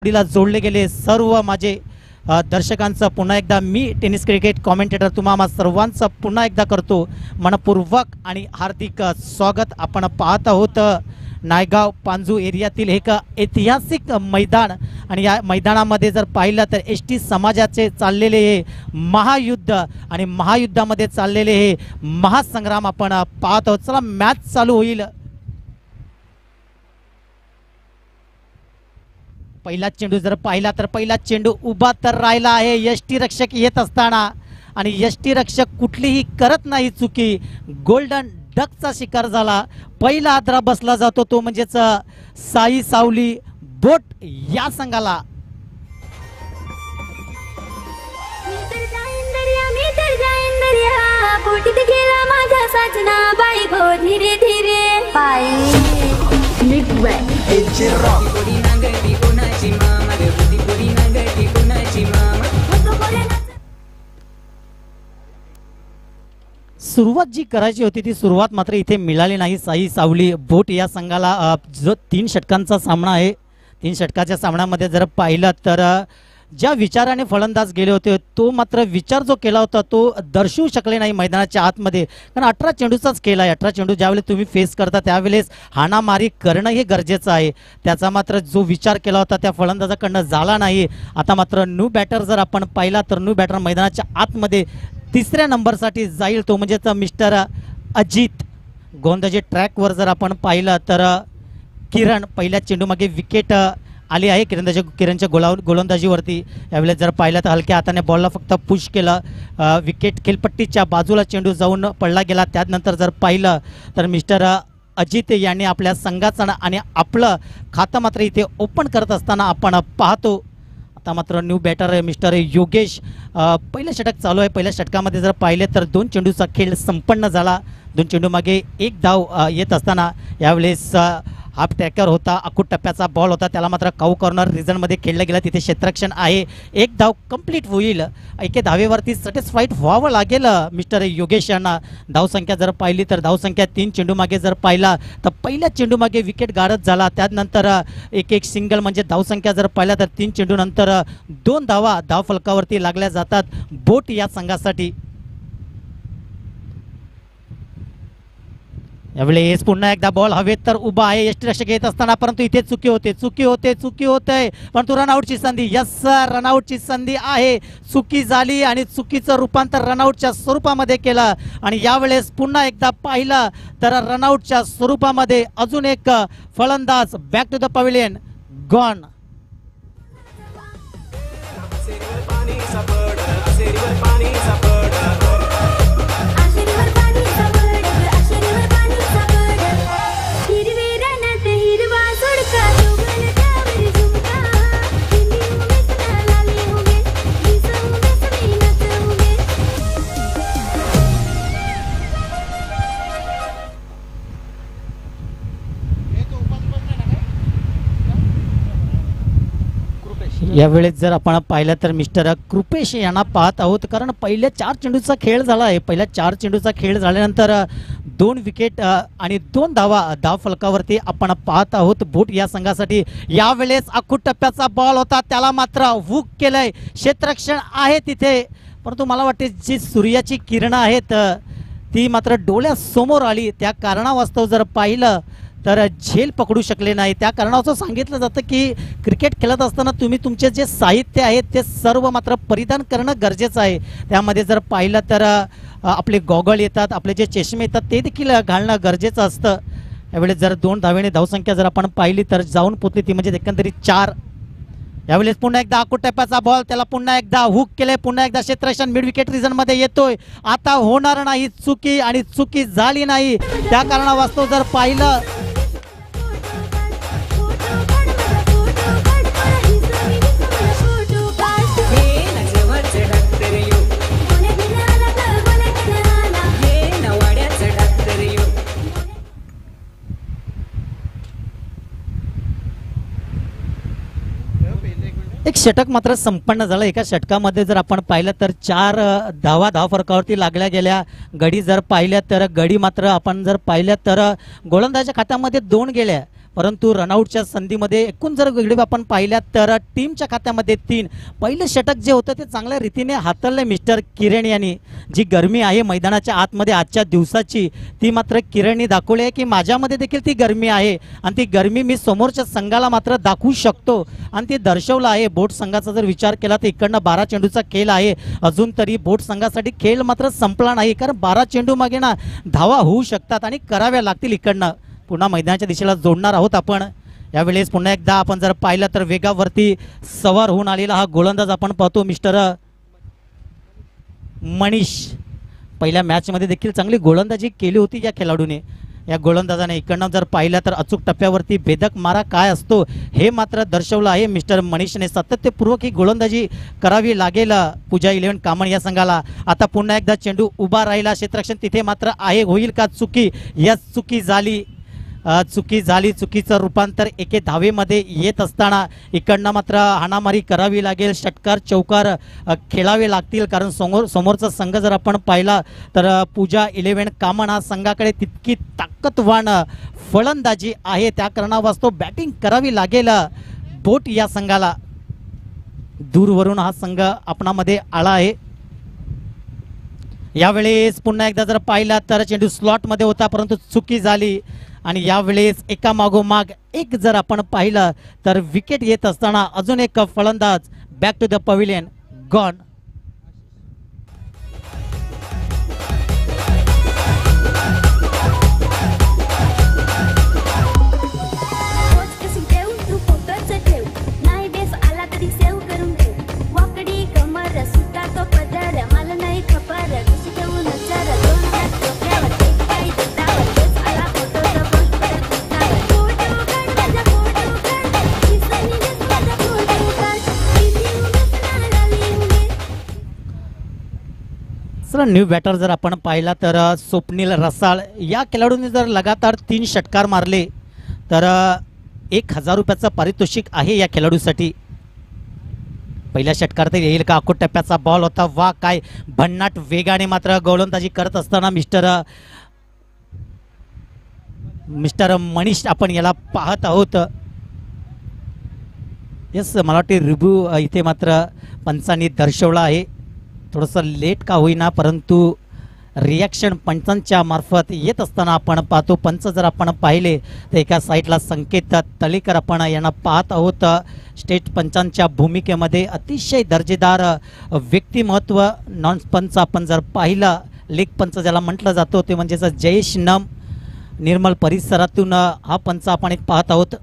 ला जोडले गेले सर्व माझे दर्शकांचं पुन्हा एकदा मी टेनिस क्रिकेट कॉमेंटेटर तुम्हा सर्वांचं पुन्हा एकदा करतो मनपूर्वक आणि हार्दिक स्वागत। आपण पाहत आहोत नायगाव पांजू एरियातील एक ऐतिहासिक मैदान आणि या मैदानामध्ये जर पाहिलं तर एसटी समाजाचे चाललेले हे महायुद्ध आणि महायुद्धामध्ये चाललेले हे महासंग्राम आपण पाहत आहोत। चला मॅच चालू होईल। पहिला चेंडू जर पाहिला तर पहिला चेंडू उभा तर राहिला आहे यष्टी रक्षक येत असताना आणि यष्टी रक्षक कुठलीही करत नाही चुकी। गोल्डन डकचा शिकार झाला। पहिला आदरा बसला जातो तो म्हणजेच साई सावली बोट या संघाला। सुरुवात जी करायची होती ती सुरुवात मात्र इथे मिळाली नाही। साई सावली बोट या संघाला जो 3 षटकांचा सामना आहे, 3 षटकाच्या सामन्यामध्ये जर पाहिलं तर ज्या विचाराने फलंदाज गेले होते तो मात्र विचार जो केला होता तो दर्शवू शकले नाही मैदानाच्या आतमध्ये। कारण 18 चेंडूचाच खेळ आहे। 18 चेंडू ज्यावेळेस तुम्ही फेस करता त्यावेळेस हाणामारी करणं हे गरजेचं आहे। त्याचा मात्र जो विचार केला होता त्या फलंदाजाकडनं झाला नाही। आता मात्र न्यू बॅटर जर आपण पाहिला तर न्यू बॅटर मैदानाच्या आतमध्ये 3ऱ्या नंबरसाठी जाईल तो म्हणजेच मिस्टर अजित गोंदाजी। ट्रॅकवर जर आपण पाहिलं तर किरण पहिल्या चेंडूमागे विकेट आली आहे किरणच्या गोलंदाजीवरती। यावेळेस जर पाहिलं तर हलक्या हाताने बॉलला फक्त पुश केलं, विकेट खेळपट्टीच्या बाजूला चेंडू जाऊन पडला गेला। त्यानंतर जर पाहिलं तर मिस्टर अजित यांनी आपल्या संघाचं आणि आपलं खातं मात्र इथे ओपन करत असताना आपण पाहतो। आता मात्र न्यू बॅटर मिस्टर योगेश पहिलं षटक चालू आहे। पहिल्या षटकामध्ये जर पाहिले तर 2 चेंडूचा खेळ संपन्न झाला। 2 चेंडू मागे 1 धाव येत असताना यावेळेस हाफ ट्रॅकर होता, अकूट टप्प्याचा बॉल होता, त्याला मात्र काऊ कॉर्नर रिझनमध्ये खेळला गेला। तिथे क्षेत्ररक्षण आहे, 1 धाव कंप्लीट होईल। एके धावेवरती सॅटिस्फाईड व्हावं लागेल मिस्टर योगेश यांना। धावसंख्या जर पाहिली तर धावसंख्या 3 चेंडू मागे जर पाहिला तर पहिल्या चेंडू मागे विकेट गाडत झाला। त्यानंतर एक सिंगल म्हणजे धावसंख्या जर पाहिला तर 3 चेंडू नंतर 2 धावा धाव फलकावरती लागल्या जातात बोट या संघासाठी। यावेळेस पुन्हा एकदा बॉल हवेत तर उभा आहे यष्टी रक्षक येत असताना, परंतु इथे चुकी होते परंतु रनआउटची संधी, यस रनआउटची संधी आहे। चुकी झाली आणि चुकीचं रूपांतर रनआउटच्या स्वरूपामध्ये केलं आणि यावेळेस पुन्हा एकदा पाहिलं तर रनआउटच्या स्वरूपामध्ये अजून एक फलंदाज back to the pavilion gone. यावेळेस जर आपण पाहिलं तर मिस्टर कृपेश यांना पाहत आहोत, कारण पहिल्या 4 चेंडूचा खेळ झाला आहे। पहिल्या 4 चेंडूचा खेळ झाल्यानंतर 2 विकेट आणि 2 धावा धाव फलकावरती आपण पाहत आहोत बोट या संघासाठी। यावेळेस अकूट टप्प्याचा बॉल होता, त्याला मात्र हुक केलंय, क्षेत्ररक्षण आहे तिथे, परंतु मला वाटते जी सूर्याची किरणं आहेत ती मात्र डोळ्यासमोर आली। त्या कारणावास्तव जर पाहिलं तर झेल पकडू शकले नाही। त्या कारणाचं सांगितलं जातं की क्रिकेट खेळत असताना तुम्ही तुमचे जे साहित्य आहेत ते सर्व मात्र परिधान करणं गरजेचं आहे। त्यामध्ये जर पाहिलं तर आपले गॉगल येतात, आपले जे चष्मे येतात ते देखील घालणं गरजेचं असतं। यावेळेस जर 2 धावेने धावसंख्या जर आपण पाहिली तर जाऊन पोचली ती म्हणजे एकंदरीत 4। यावेळेस पुन्हा एकदा अकूट टप्प्याचा बॉल, त्याला पुन्हा एकदा हुक केले, पुन्हा एकदा क्षेत्ररक्षण मिड विकेट रिझन मध्ये येतोय। आता होणार नाही चुकी आणि चुकी झाली नाही। त्या कारणावास्तव जर पाहिलं एक षटक मात्र संपन्न झालं। एका षटकामध्ये जर आपण पाहिलं तर 4 धावा धाव फरकावरती लागल्या गेल्या। गडी जर पाहिल्या तर गडी मात्र आपण जर पाहिल्या तर गोलंदाजाच्या खात्यामध्ये 2 गेल्या, परंतु रनआउटच्या संधीमध्ये एकूण जर वेगळे आपण पाहिल्यात तर टीमच्या खात्यामध्ये 3. पहिलं षटक जे होतं ते चांगल्या रीतीने हाताळले मिस्टर किरण यांनी. जी गरमी आहे मैदानाच्या आतमध्ये आजच्या दिवसाची ती मात्र किरणनी दाखवली आहे की माझ्यामध्ये देखील ती गरमी आहे आणि ती गरमी मी समोरच्या संघाला मात्र दाखवू शकतो आणि ते दर्शवलं आहे. बोट संघाचा जर विचार केला तर इकडनं 12 चेंडूचा खेळ आहे. अजून तरी बोट संघासाठी खेळ मात्र संपला नाही, कारण 12 चेंडू मागे ना धावा होऊ शकतात आणि कराव्या लागतील. इकडनं पुन्हा मैदानाच्या दिशेला जोडणार आहोत आपण. यावेळेस पुन्हा एकदा आपण जर पाहिलं तर वेगावरती सवार होऊन आलेला हा गोलंदाज आपण पाहतो मिस्टर मनीष. पहिल्या मॅचमध्ये देखील चांगली गोलंदाजी केली होती या खेळाडूने. या गोलंदाजाने इकडनं जर पाहिलं तर अचूक टप्प्यावरती भेदक मारा काय असतो हे मात्र दर्शवलं आहे मिस्टर मनीषने. सातत्यपूर्वक ही गोलंदाजी करावी लागेल पूजा 11 कामण या संघाला. आता पुन्हा एकदा चेंडू उभा राहिला, क्षेत्ररक्षण तिथे मात्र आहे. होईल का चुकी? यस, चुकी झाली. चुकीचं रूपांतर एके धावेमध्ये येत असताना इकडनं मात्र हाणामारी करावी लागेल. षटकार चौकार खेळावे लागतील, कारण समोरचा संघ जर आपण पाहिला तर पूजा 11 कामण हा संघाकडे तितकी ताकदवान फलंदाजी आहे. त्या कारणावास्तव बॅटिंग करावी लागेल बोट या संघाला. दूरवरून हा संघ आपणामध्ये आला आहे. यावेळेस पुन्हा एकदा जर पाहिला तर चेंडू स्लॉटमध्ये होता, परंतु चुकी झाली आणि यावेळेस एका मागोमाग एक जर आपण पाहिलं तर विकेट येत असताना अजून एक फलंदाज back to the pavilion gone. New batter जर आपण पाहिला तर स्वप्नील रसाळ या खेळाडूने जर लगातार 3 षटकार मारले तर 1000 रुपयाचं पारितोषिक आहे या खेळाडूसाठी. पहिल्या षटकार तर येईल का? अकोट टप्प्याचा बॉल होता. वा, काय भन्नाट वेगाने मात्र गोलंदाजी करत असताना मिस्टर मनीष आपण याला पाहत आहोत. यस, मला वाटते रिव्ह्यू इथे मात्र पंचांनी दर्शवला आहे. थोडंसं लेट का होईना, परंतु रिॲक्शन पंचांच्या मार्फत येत असताना आपण पाहतो. पंच जर आपण पाहिले तर एका साईडला संकेत तळेकर आपण यांना पाहत आहोत. स्टेट पंचांच्या भूमिकेमध्ये अतिशय दर्जेदार व्यक्तिमत्व. नॉन पंच आपण जर पाहिलं, लेग पंच ज्याला म्हटलं जातो ते म्हणजेच जयेश नम, निर्मल परिसरातून हा पंच आपण एक पाहत आहोत.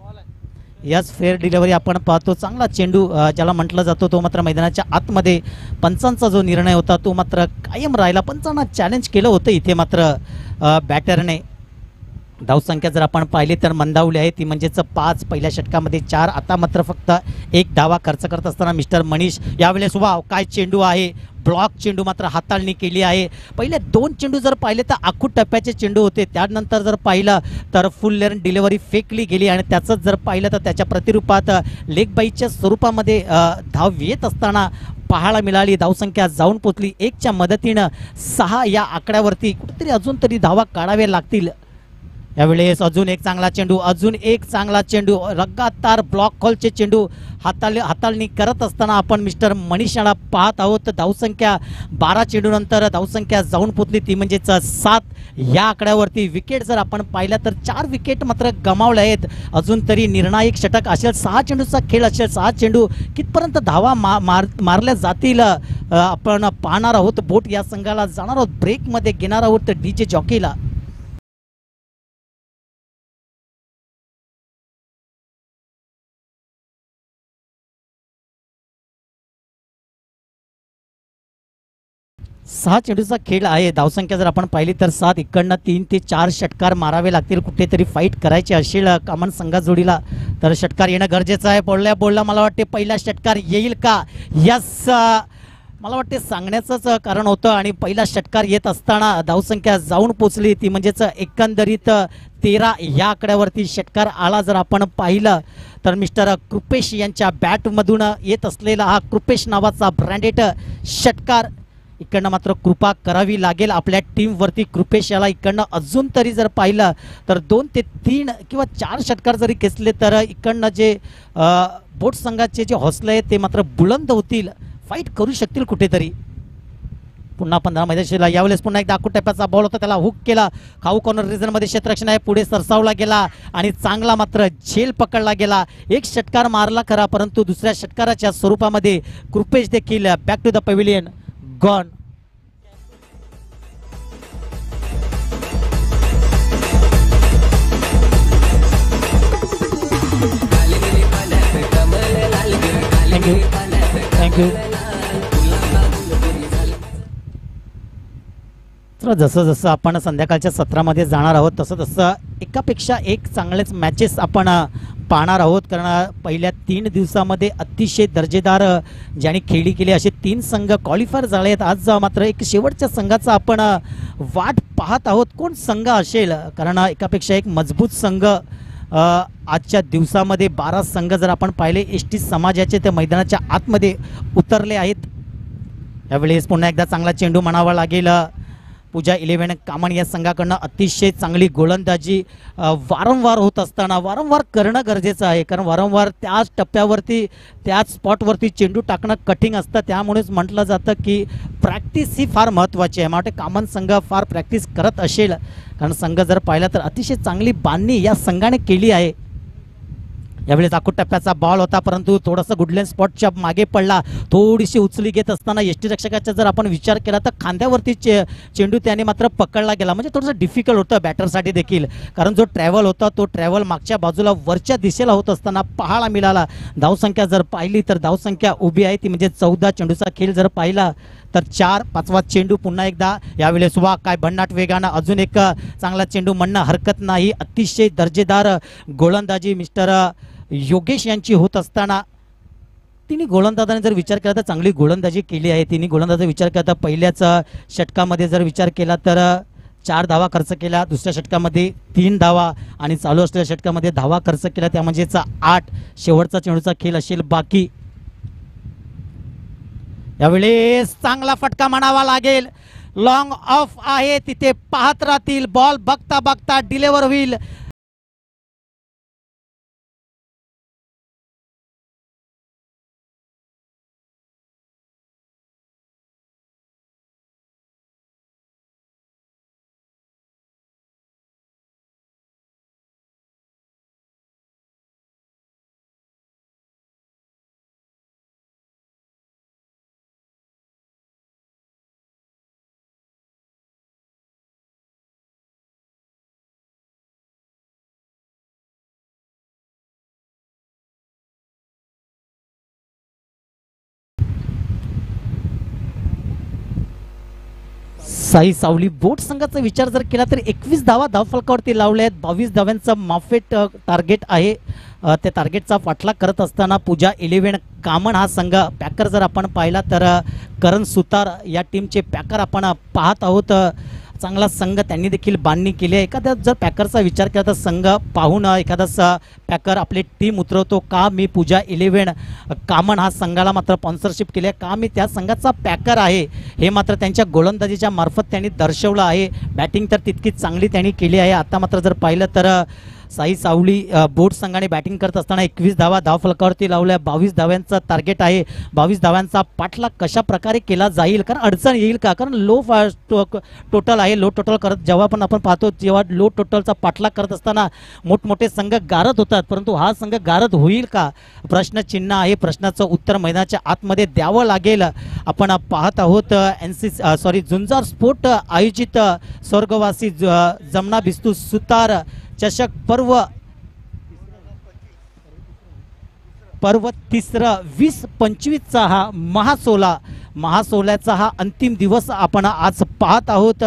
याच फेअर डिलिव्हरी आपण पाहतो. चांगला चेंडू ज्याला म्हटलं जातो तो मात्र मैदानाच्या आतमध्ये पंचांचा जो निर्णय होता तो मात्र कायम राहिला. पंचांना चॅलेंज केलं होतं इथे मात्र बॅटरने. धावसंख्या जर आपण पाहिली तर मंदावली आहे, ती म्हणजेच 5. पहिल्या षटकामध्ये 4. आता मात्र फक्त 1 धावा खर्च करत असताना मिस्टर मनीष. यावेळेस वाव, काय चेंडू आहे. ब्लॉक चेंडू मात्र हाताळणी केली आहे. पहिले 2 चेंडू जर पाहिले तर आखूट टप्प्याचे चेंडू होते. त्यानंतर जर पाहिलं तर फुल लेन डिलिव्हरी फेकली गेली आणि त्याचंच जर पाहिलं तर त्याच्या प्रतिरूपात लेग बाईच्या स्वरूपामध्ये धाव येत असताना पाहायला मिळाली. धावसंख्या जाऊन पोचली 1च्या मदतीनं 6 या आकड्यावरती. कुठेतरी अजून तरी धावा काढाव्या लागतील. यावेळेस अजून एक चांगला चेंडू, लगातार ब्लॉक कॉलचे चेंडू हाताळणी करत असताना आपण मिस्टर मनीषाला पाहत आहोत. धावसंख्या 12 चेंडूनंतर धावसंख्या जाऊन पोचली, ती म्हणजेच 7 या आकड्यावरती. विकेट जर आपण पाहिलं तर 4 विकेट मात्र गमावले आहेत. अजून तरी निर्णायक षटक असेल, 6 चेंडूचा खेळ असेल. 6 चेंडू कितपर्यंत धावा मारल्या जातील आपण पाहणार आहोत. बोट या संघाला जाणार आहोत ब्रेकमध्ये, घेणार आहोत डीजे जॉकीला. सहा चेंडूचा खेळ आहे. धावसंख्या जर आपण पाहिली तर 7. इकडनं 3 ते 4 षटकार मारावे लागतील. कुठेतरी फाईट करायची असेल कामन संघा जोडीला तर षटकार येणं गरजेचं आहे. बोलल्या मला वाटते पहिला षटकार येईल का? यस, मला वाटते सांगण्याचंच कारण होतं आणि पहिला षटकार येत असताना धावसंख्या जाऊन पोचली, ती म्हणजेच एकंदरीत 13 या आकड्यावरती षटकार आला. जर आपण पाहिलं तर मिस्टर कृपेश यांच्या बॅटमधून येत असलेला हा कृपेश नावाचा ब्रँडेड षटकार इकडनं मात्र कृपा करावी लागेल आपल्या टीमवरती. कृपेश याला इकडनं अजून तरी जर पाहिलं तर 2 ते 3 किंवा 4 षटकार जरी खेचले तर इकडनं जे बोट संघाचे जे हौसले आहेत ते मात्र बुलंद होतील, फाईट करू शकतील कुठेतरी. पुन्हा 15 मैदाशीला यावेळेस पुन्हा एकदा आखूड टप्प्याचा बॉल होता, त्याला हुक केला. खाऊ कॉर्नर रिजनमध्ये क्षेत्ररक्षण आहे, पुढे सरसावला गेला आणि चांगला मात्र झेल पकडला गेला. एक षटकार मारला खरा, परंतु दुसऱ्या षटकाराच्या स्वरूपामध्ये कृपेश देखील back to the pavilion gone. Thank you. तर जसं जसं आपण संध्याकाळच्या सत्रामध्ये जाणार आहोत तसं तसं एकापेक्षा एक चांगलेच मॅचेस आपण पाहणार आहोत. कारण पहिल्या 3 दिवसामध्ये अतिशय दर्जेदार ज्यांनी खेळी केली असे 3 संघ क्वालिफायर झाले आहेत. आज मात्र एक शेवटच्या संघाचा आपण वाट पाहत आहोत, कोण संघ असेल. कारण एकापेक्षा एक मजबूत संघ आजच्या दिवसामध्ये 12 संघ जर आपण पाहिले एसटी समाजाचे ते मैदानाच्या आतमध्ये उतरले आहेत. यावेळेस पुन्हा एकदा चांगला चेंडू म्हणावा लागेल. पूजा 11 कामण या संघाकडनं अतिशय चांगली गोलंदाजी वारंवार होत असताना वारंवार करणं गरजेचं आहे. कारण वारंवार त्याच टप्प्यावरती त्याच स्पॉटवरती चेंडू टाकणं कठीण असतं. त्यामुळेच म्हटलं जातं की प्रॅक्टिस ही फार महत्त्वाची आहे. मला वाटतं कामन संघ फार प्रॅक्टिस करत असेल, कारण संघ जर पाहिला तर अतिशय चांगली बांधणी या संघाने केली आहे. यावेळेस आखूड टप्प्याचा बॉल होता, परंतु थोडासा गुडलेन स्पॉटच्या मागे पडला. थोडीशी उचली घेत असताना यष्टी रक्षकाचा जर आपण विचार केला तर खांद्यावरती चेंडू त्याने मात्र पकडला गेला. म्हणजे थोडंसं डिफिकल्ट होतं बॅटरसाठी देखील, कारण जो ट्रॅव्हल होता तो ट्रॅव्हल मागच्या बाजूला वरच्या दिशेला होत असताना पाहायला मिळाला. धावसंख्या जर पाहिली तर धावसंख्या उभी आहे ती म्हणजे 14. चेंडूचा खेळ जर पाहिला तर 4. 5वा चेंडू पुन्हा एकदा. यावेळेस वा काय भन्नाट वेगानं अजून एक चांगला चेंडू म्हणणं हरकत नाही. अतिशय दर्जेदार गोलंदाजी मिस्टर योगेश यांची होत असताना तिने गोलंदाजाने जर विचार केला तर चांगली गोलंदाजी केली आहे. तिने गोलंदाजाचा विचार केला तर पहिल्याच षटकामध्ये जर विचार केला तर 4 धावा खर्च केला, दुसऱ्या षटकामध्ये 3 धावा आणि चालू असलेल्या षटकामध्ये धावा खर्च केला, त्या म्हणजेच 8. शेवटचा चेंडूचा खेळ असेल बाकी. यावेळेस चांगला फटका म्हणावा लागेल. लॉंग ऑफ आहे, तिथे पाहत राहतील. बॉल बघता बघता डिलिव्हर होईल. साई सावली बोट संघाचा विचार जर केला तर 21 धावा धावफलकावरती लावल्या आहेत. 22 धाव्यांचा माफेट टार्गेट आहे. त्या टार्गेटचा पाठलाग करत असताना पूजा 11 कामण हा संघ पॅकर जर आपण पाहिला तर करण सुतार या टीमचे पॅकर आपण पाहत आहोत. चांगला संघ त्यांनी देखील बांधणी केली आहे. एखाद्या जर पॅकरचा विचार केला तर संघ पाहून एखादा पॅकर आपली टीम उतरवतो का. मी पूजा 11 कामण हा संघाला मात्र स्पॉन्सरशिप केली आहे का, मी त्या संघाचा पॅकर आहे हे मात्र त्यांच्या गोलंदाजीच्या मार्फत त्यांनी दर्शवलं आहे. बॅटिंग तर तितकीच चांगली त्यांनी केली आहे. आता मात्र जर पाहिलं तर साई सावली बोट संघाने बॅटिंग करत असताना 21 धावा धावफलकावरती लावल्या. 22 धाव्यांचा टार्गेट आहे. 22 धाव्यांचा पाठलाग कशा प्रकारे केला जाईल, कारण अडचण येईल का, कारण लो टोटल आहे. लो टोटल करत जेव्हा पण आपण पाहतो जेव्हा लो टोटलचा पाठलाग करत असताना मोठमोठे संघ गारद होतात, परंतु हा संघ गारद होईल का प्रश्नचिन्ह आहे. प्रश्नाचं उत्तर मैदानाच्या आतमध्ये द्यावं लागेल. आपण पाहत आहोत झुंजार स्पोर्ट आयोजित स्वर्गवासी जमना बिस्तू सुतार चषक पर्व 3 20-25चा हा महासोल्याचा हा अंतिम दिवस आपण आज पाहत आहोत.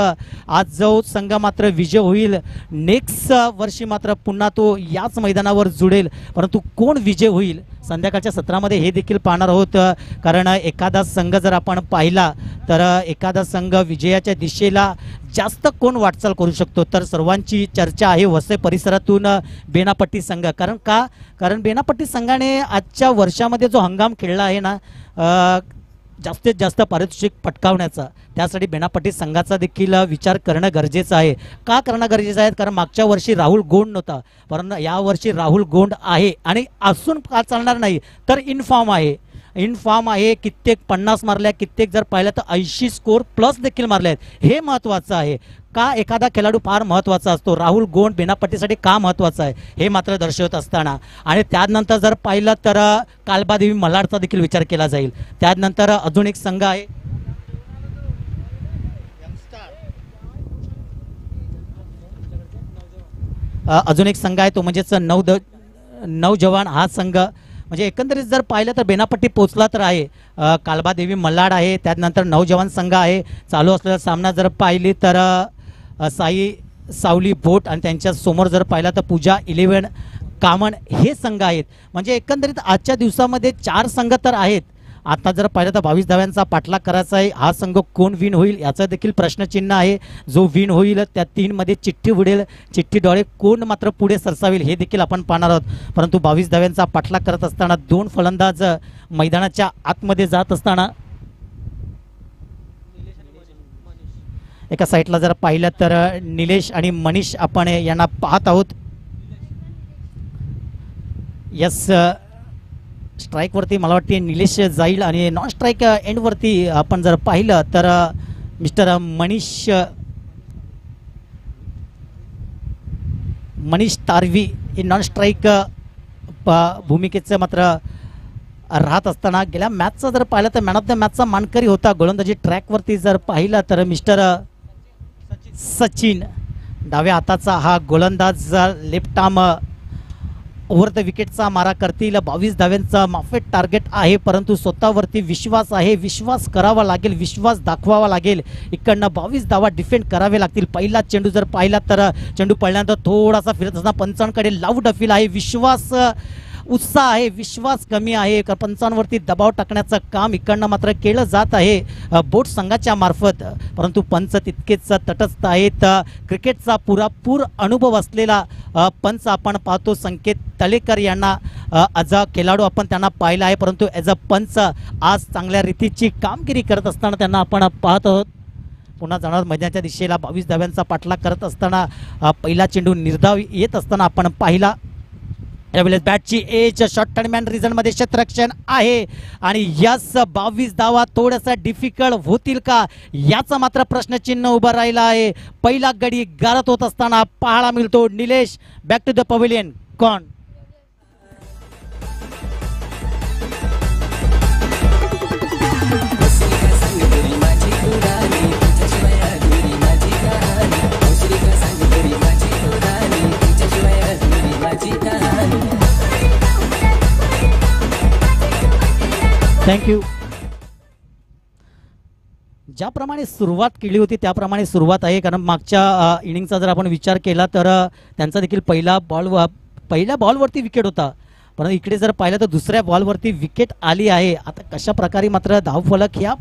आज जो संघ मात्र विजय होईल नेक्स्ट वर्षी मात्र पुन्हा तो याच मैदानावर जुळेल, परंतु कोण विजय होईल संध्याकाळच्या सत्रामध्ये हे देखील पाहणार आहोत. कारण एखादा संघ जर आपण पाहिला तर एखादा संघ विजयाच्या दिशेला जास्त कोण वाटचाल करू शकतो, तर सर्वांची चर्चा आहे वसई परिसरातून बेनापट्टी संघ. कारण बेनापट्टी संघाने आजच्या वर्षामध्ये जो हंगाम खेळला आहे ना जास्तीत जास्त पारितोषिक पटकावण्याचा, त्यासाठी बेनापट्टी संघाचा देखील विचार करणं गरजेचं आहे. का करणं गरजेचं आहे? कारण मागच्या वर्षी राहुल गोंड नव्हता, परंतु यावर्षी राहुल गोंड आहे आणि असून का चालणार नाही तर इनफॉर्म आहे. इनफॉर्म आहे. कित्येक 50 मारल्या, कित्येक जर पाहिलं तर 80 स्कोर प्लस देखील मारले आहेत. हे महत्त्वाचं आहे. का एखादा खेळाडू फार महत्त्वाचा असतो, राहुल गोंड बेनापट्टीसाठी का महत्त्वाचा आहे हे मात्र दर्शवत असताना, आणि त्यानंतर जर पाहिलं तर कालबादेवी मलाडचा देखील विचार केला जाईल. त्यानंतर अजून एक संघ आहे तो म्हणजेच नौजवान. हा संघ म्हणजे एकंदरीत जर पाहिलं तर बेनापट्टी पोचला तर आहे. कालबादेवी मल्हार आहे, त्यानंतर नौजवान संघ आहे. चालू असलेला सामना जर पाहिली तर साई सावली बोट आणि त्यांच्या समोर जर पाहिला तर पूजा 11 कामन हे संघ आहेत. म्हणजे एकंदरीत आजच्या दिवसामध्ये 4 संघ तर आहेत. आता जर पाहिलं तर 22 धाव्यांचा पाठलाग करायचा आहे. हा संघ कोण विन होईल याचं देखील प्रश्नचिन्ह आहे. जो विन होईल त्या 3 मध्ये चिठ्ठी उडेल, चिठ्ठीद्वारे कोण मात्र पुढे सरसावेल हे देखील आपण पाहणार आहोत. परंतु 22 धाव्यांचा पाठलाग करत असताना 2 फलंदाज मैदानाच्या आतमध्ये जात असताना एका साईडला जर पाहिलं तर निलेश आणि मनीष आपण यांना पाहत आहोत. यस, स्ट्राईकवरती मला वाटते निलेश जाईल आणि नॉन स्ट्राईक एंडवरती आपण जर पाहिलं तर मिस्टर मनीष तारवी हे नॉन स्ट्राईक भूमिकेचं मात्र राहत असताना गेल्या मॅचचा जर पाहिलं तर मॅन ऑफ द मॅचचा मानकरी होता. गोलंदाजी ट्रॅकवरती जर पाहिलं तर मिस्टर सचिन, डाव्या हाताचा हा गोलंदाज लेफ्ट आर्म ओव्हर द विकेटचा मारा करतील. 22 धाव्यांचा माफेट टार्गेट आहे, परंतु स्वतःवरती विश्वास आहे. विश्वास करावा लागेल, विश्वास दाखवावा लागेल. इकडनं 22 धावा डिफेंड करावे लागतील. पहिला चेंडू जर पाहिला तर चेंडू पडल्यानंतर थोडासा फिरत असताना पंचांकडे लावू डफील आहे. विश्वास उत्साह आहे, विश्वास कमी आहे. पंचांवरती दबाव टाकण्याचं काम इकडनं मात्र केलं जात आहे बोट संघाच्या मार्फत. परंतु पंच तितकेच तटस्थ आहेत. क्रिकेटचा पुरापूर अनुभव असलेला पंच आपण पाहतो संकेत तळेकर यांना. ॲज अ खेळाडू आपण त्यांना पाहिलं आहे, परंतु ॲज अ पंच आज चांगल्या रीतीची कामगिरी करत असताना त्यांना आपण पाहत आहोत. पुन्हा जाणार मैदानाच्या दिशेला 22 धाव्यांचा पाठलाग करत असताना पहिला चेंडू निर्धाव येत असताना आपण पाहिला. यावेळेस बॅटची एज शॉर्ट टर्मॅन रिझनमध्ये क्षेत्ररक्षण आहे आणि यस 22 धावा थोडासा डिफिकल्ट होतील का याचा मात्र प्रश्नचिन्ह उभं राहिला आहे. पहिला गडी गारत होत असताना पाहायला मिळतो. Nilesh back to the pavilion. कॉन थँक्यू. ज्याप्रमाणे सुरुवात केली होती त्याप्रमाणे सुरुवात आहे. कारण मागच्या इनिंगचा जर आपण विचार केला तर त्यांचा देखील पहिल्या बॉलवरती विकेट होता, परंतु इकडे जर पाहिलं तर दुसऱ्या बॉलवरती विकेट आली आहे. आता कशा प्रकारे मात्र धावफलक ह्या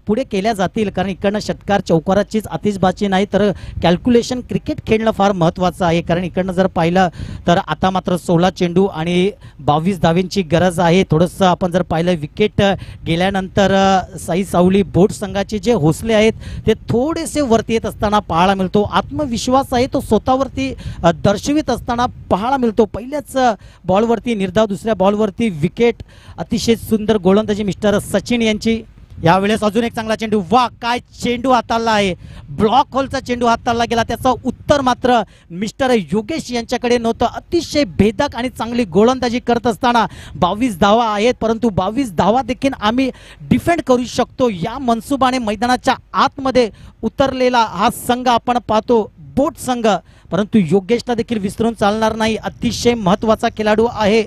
पुढे केल्या जातील, कारण इकडनं षटकार चौकाराचीच आतिषबाजी नाही तर कॅल्क्युलेशन क्रिकेट खेळणं फार महत्त्वाचं आहे. कारण इकडनं जर पाहिलं तर आता मात्र 16 चेंडू आणि 22 धावेंची गरज आहे. थोडंसं आपण जर पाहिलं विकेट गेल्यानंतर साई सावली बोट संघाचे जे हौसले आहेत ते थोडेसे वरती येत असताना पाहायला मिळतो. आत्मविश्वास आहे तो स्वतःवरती दर्शवित असताना पाहायला मिळतो. पहिल्याच बॉलवरती निर्धाव, दुसऱ्या बॉलवरती विकेट. अतिशय सुंदर गोलंदाजी मिस्टर सचिन यांची. यावेळेस अजून एक चांगला चेंडू. वा काय चेंडू हाताळला आहे. ब्लॉक होलचा चेंडू हाताळला गेला, त्याचं उत्तर मात्र मिस्टर योगेश यांच्याकडे नव्हतं. अतिशय भेदक आणि चांगली गोलंदाजी करत असताना 22 धावा आहेत, परंतु 22 धावा देखील आम्ही डिफेंड करू शकतो या मनसुबाने मैदानाच्या आतमध्ये उतरलेला हा संघ आपण पाहतो, बोट संघ. परंतु योगेशला देखील विसरून चालणार नाही. अतिशय महत्त्वाचा खेळाडू आहे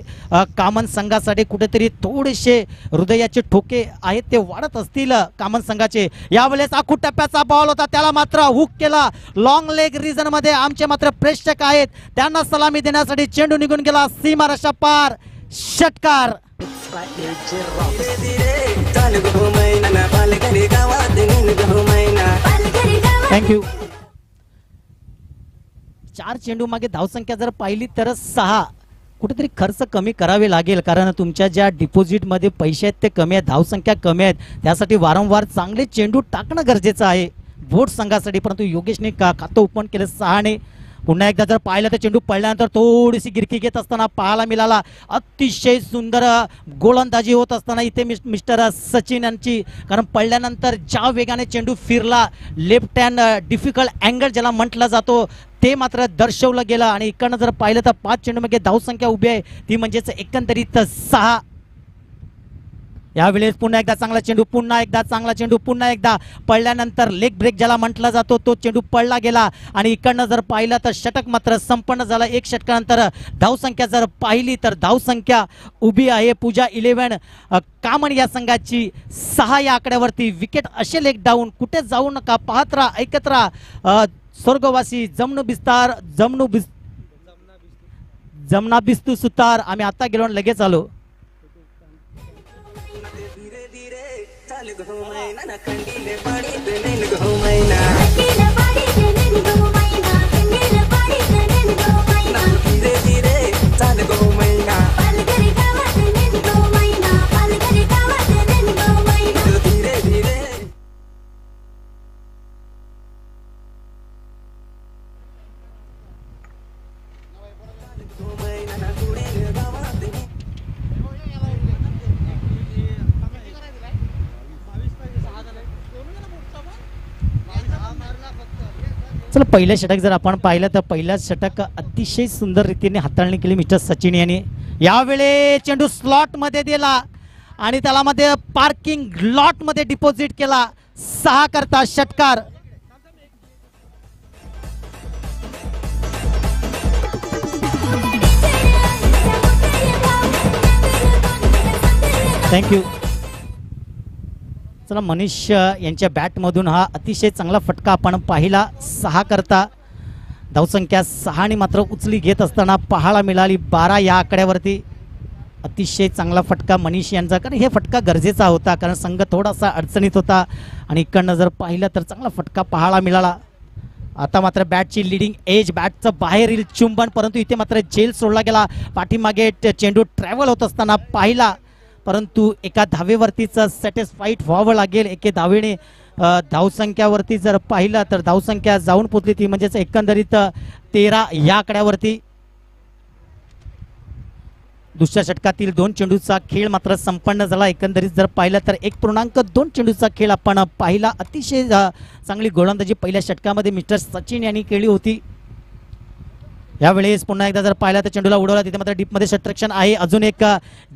कामन संघासाठी. कुठेतरी थोडेसे हृदयाचे ठोके आहेत ते वाढत असतील कामन संघाचे. यावेळेस आखू टप्प्याचा बॉल होता, त्याला मात्र हुक केला. लॉंग लेग रिजन मध्ये आमचे मात्र प्रेक्षक आहेत, त्यांना सलामी देण्यासाठी चेंडू निघून गेला सीमारेषा पार. षटकार. थँक्यू. 4 चेंडू मागे धावसंख्या जर पाहिली तर 6. कुठेतरी खर्च कमी करावे लागेल, कारण तुमच्या ज्या डिपॉझिटमध्ये पैसे आहेत ते कमी आहेत, धावसंख्या कमी आहेत, त्यासाठी वारंवार चांगले चेंडू टाकणं गरजेचं आहे बोट संघासाठी. परंतु योगेशने खातं ओपन केलं 6ने. पुन्हा एकदा जर पाहिलं तर चेंडू पडल्यानंतर थोडीशी गिरकी घेत असताना पाहायला मिळाला. अतिशय सुंदर गोलंदाजी होत असताना इथे मिस्टर सचिन यांची, कारण पडल्यानंतर ज्या वेगाने चेंडू फिरला, लेफ्ट हँड डिफिकल्ट अँगल ज्याला म्हटलं जातो ते मात्र दर्शवलं गेलं. आणि इकडनं जर पाहिलं तर 5 चेंडूमध्ये धावसंख्या उभी आहे ती म्हणजेच एकंदरीत 6. यावेळेस पुन्हा एकदा चांगला चेंडू, पुन्हा एकदा चांगला चेंडू, पुन्हा एकदा पडल्यानंतर लेग ब्रेक ज्याला म्हटला जातो तो चेंडू पडला गेला. आणि इकडनं जर पाहिलं तर षटक मात्र संपन्न झालं. 1 षटकानंतर धावसंख्या जर पाहिली तर धावसंख्या उभी आहे पूजा 11 कामण या संघाची 6 या आकड्यावरती. विकेट असेल एक डाऊन, कुठे जाऊ नका, पाहत राहा, ऐकत राहा. स्वर्गवासी जमना बिस्तू सुतार. आम्ही आता गेलो आणि लगेच आलो. चला पहिलं षटक जर आपण पाहिलं तर पहिलं षटक अतिशय सुंदर रीतीने हाताळणी केली मिस्टर सचिन यांनी. यावेळी चेंडू स्लॉट मध्ये दिला आणि त्याला मध्ये पार्किंग लॉट मध्ये डिपॉझिट केला. 6 करता षटकार. थँक्यू. चला मनीष यांच्या बॅटमधून हा अतिशय चांगला फटका आपण पाहिला. 6 करता धावसंख्या 6 मात्र उचली घेत असताना पाहायला मिळाली 12 या आकड्यावरती. अतिशय चांगला फटका मनीष यांचा, कारण हे फटका गरजेचा होता, कारण संघ थोडासा अडचणीत होता. आणि इकडनं जर पाहिलं तर चांगला फटका पाहायला मिळाला. आता मात्र बॅटची लिडिंग एज, बॅटचं बाहेर येईल चुंबन, परंतु इथे मात्र झेल सोडला गेला. पाठीमागे चेंडू ट्रॅव्हल होत असताना पाहिला, परंतु एका धावेवरतीच सॅटिस्फाईड व्हावं लागेल. एके धावेने धावसंख्यावरती जर पाहिलं तर धावसंख्या जाऊन पोचली ती म्हणजेच एकंदरीत 13 या आकड्यावरती. दुसऱ्या षटकातील 2 चेंडूचा खेळ मात्र संपन्न झाला. एकंदरीत जर पाहिलं तर 1.2 चेंडूचा खेळ आपण पाहिला. अतिशय चांगली गोलंदाजी पहिल्या षटकामध्ये मिस्टर सचिन यांनी केली होती. यावेळेस पुन्हा एकदा जर पाहिलं तर चेंडूला उडवला, तिथे मात्र डीपमध्ये सट्रॅक्शन आहे. अजून एक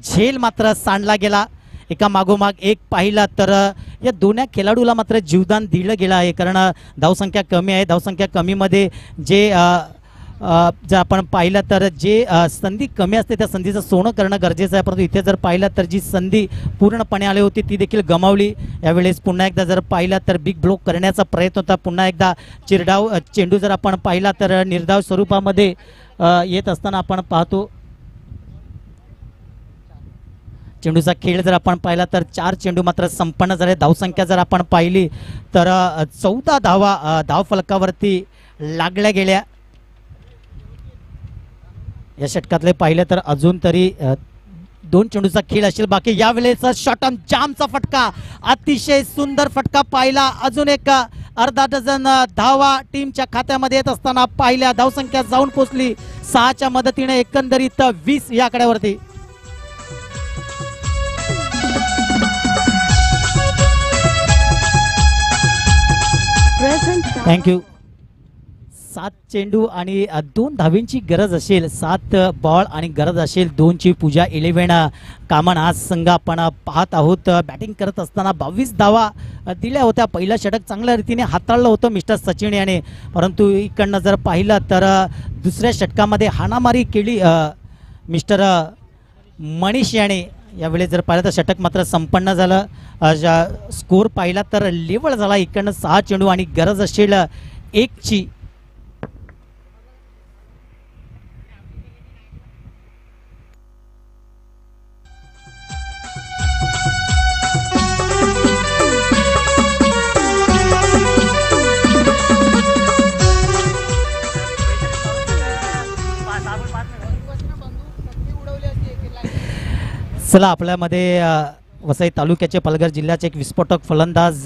झेल मात्र सांडला गेला. एका मागोमाग एक पाहिला तर या दोन्ही खेळाडूला मात्र जीवदान दिलं गेलं आहे, कारण धावसंख्या कमी आहे. धावसंख्या कमीमध्ये जे जर आपण पाहिलं तर जे संधी कमी असते त्या संधीचं सोनं करणं गरजेचं आहे. परंतु इथे जर पाहिलं तर जी संधी पूर्णपणे आली होती ती देखील गमावली. यावेळेस पुन्हा एकदा जर पाहिलं तर बिग ब्लॉक करण्याचा प्रयत्न होता. पुन्हा एकदा चेंडू जर आपण पाहिला तर निर्धाव स्वरूपामध्ये येत असताना आपण पाहतो. चेंडूचा खेळ जर आपण पाहिला तर 4 चेंडू मात्र संपन्न झाले. धावसंख्या जर आपण पाहिली तर 14 धावा धावफलकावरती लागल्या गेल्या. या षटकातले पाहिलं तर अजून तरी 2 चेंडूचा खेळ असेल बाकी. यावेळेचा शॉट ऑन जामचा फटका, अतिशय सुंदर फटका पाहिला. अजून एक अर्धा डझन धावा टीमच्या खात्यामध्ये येत असताना पाहिल्या. धावसंख्या जाऊन पोचली 6च्या मदतीने एकंदरीत 20 या आकड्यावरती. थँक्यू. 7 चेंडू आणि 2 धावींची गरज असेल, 7 बॉल आणि गरज असेल 2ची. पूजा 11 कामन हा संघ आपण पाहत आहोत. बॅटिंग करत असताना 22 धावा दिल्या होत्या. पहिलं षटक चांगल्या रीतीने हाताळलं होतं मिस्टर सचिन याने, परंतु इकडनं जर पाहिलं तर दुसऱ्या षटकामध्ये हाणामारी केली मिस्टर मनीष याने. यावेळी जर पाहिलं तर षटक मात्र संपन्न झालं. स्कोर पाहिला तर लेवल झाला. इकडनं 6 चेंडू आणि गरज असेल 1ची. चला आपल्यामध्ये वसई तालुक्याचे पालघर जिल्ह्याचे एक विस्फोटक फलंदाज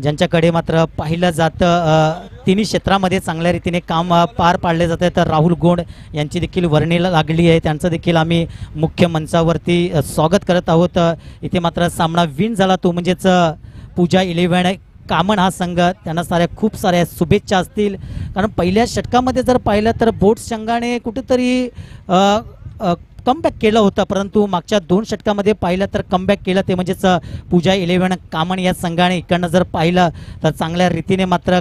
ज्यांच्याकडे मात्र पाहिलं जातं तिन्ही क्षेत्रामध्ये चांगल्या रीतीने काम पार पाडले जाते तर राहुल गोंड यांची देखील वर्णीला लागली आहे. त्यांचं देखील आम्ही मुख्य मंचावरती स्वागत करत आहोत. इथे मात्र सामना विन झाला तो म्हणजेच पूजा 11 कामन हा संघ. त्यांना खूप साऱ्या शुभेच्छा असतील कारण पहिल्या षटकामध्ये जर पाहिलं तर बोट संघाने कुठेतरी कमबॅक केलं होतं परंतु मागच्या 2 षटकामध्ये पाहिलं तर कमबॅक केलं ते म्हणजेच पूजा 11 कामन या संघाने. इकडनं जर पाहिलं तर चांगल्या रीतीने मात्र